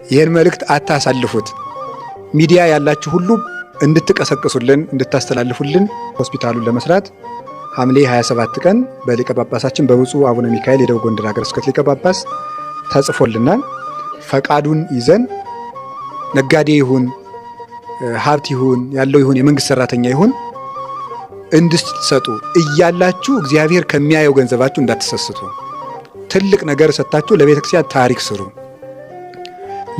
ይሄን መልእክት አታሳልፉት። ሚዲያ ያላችሁ ሁሉ እንድትቀሰቅሱልን እንድታስተላልፉልን ሆስፒታሉን ለመስራት ሐምሌ 27 ቀን በሊቀ ጳጳሳችን በብፁዕ አቡነ ሚካኤል የደቡብ ጎንደር ሀገረ ስብከት ሊቀ ጳጳስ ተጽፎልናል። ፈቃዱን ይዘን ነጋዴ ይሁን ሀብት ይሁን ያለው ይሁን የመንግስት ሰራተኛ ይሁን እንድትሰጡ እያላችሁ እግዚአብሔር ከሚያየው ገንዘባችሁ እንዳትሰስቱ። ትልቅ ነገር ሰጣችሁ ለቤተክርስቲያን ታሪክ ስሩ።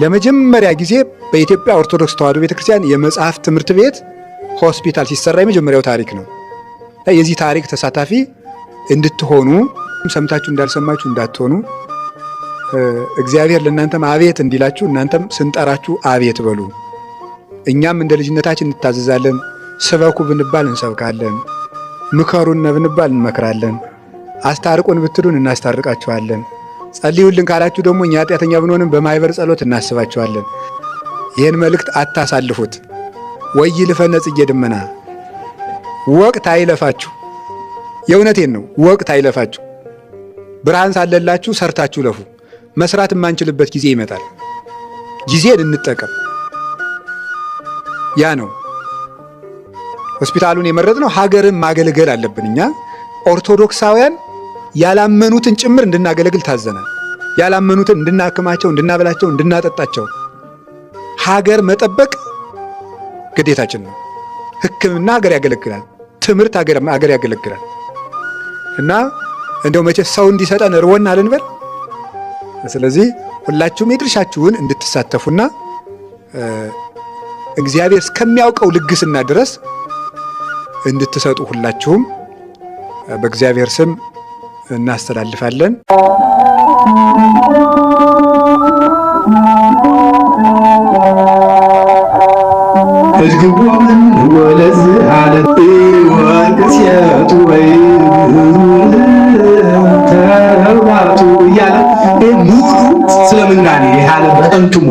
ለመጀመሪያ ጊዜ በኢትዮጵያ ኦርቶዶክስ ተዋሕዶ ቤተክርስቲያን የመጽሐፍ ትምህርት ቤት ሆስፒታል ሲሰራ የመጀመሪያው ታሪክ ነው። የዚህ ታሪክ ተሳታፊ እንድትሆኑ ሰምታችሁ እንዳልሰማችሁ እንዳትሆኑ እግዚአብሔር ለእናንተም አቤት እንዲላችሁ እናንተም ስንጠራችሁ አቤት በሉ። እኛም እንደ ልጅነታችን እንታዘዛለን። ስበኩ ብንባል እንሰብካለን። ምከሩን ብንባል እንመክራለን። አስታርቁን ብትሉን እናስታርቃችኋለን። ጸልዩልን ካላችሁ ደግሞ እኛ ኃጢአተኛ ብንሆንም በማይበር ጸሎት እናስባችኋለን። ይህን መልእክት አታሳልፉት። ወይልፈነ ጽጌ ደመና ወቅት አይለፋችሁ። የእውነቴን ነው። ወቅት አይለፋችሁ። ብርሃን ሳለላችሁ ሰርታችሁ ለፉ። መስራት የማንችልበት ጊዜ ይመጣል። ጊዜን እንጠቀም። ያ ነው ሆስፒታሉን የመረጥነው። ሀገርን ማገልገል አለብን። እኛ ኦርቶዶክሳውያን ያላመኑትን ጭምር እንድናገለግል ታዘናል። ያላመኑትን እንድናክማቸው፣ እንድናበላቸው፣ እንድናጠጣቸው ሀገር መጠበቅ ግዴታችን ነው። ሕክምና ሀገር ያገለግላል። ትምህርት ሀገር ያገለግላል። እና እንደው መቼ ሰው እንዲሰጠን ርቦና ልንበል። ስለዚህ ሁላችሁም የድርሻችሁን እንድትሳተፉና እግዚአብሔር እስከሚያውቀው ልግስና ድረስ እንድትሰጡ ሁላችሁም በእግዚአብሔር ስም እናስተላልፋለን። እዝግቦም ወለዝ አለ ወርቅሴቱ ወይ ተባቱ እያለ ሙሉ ስለምናኔ ያለ በእንቱሞ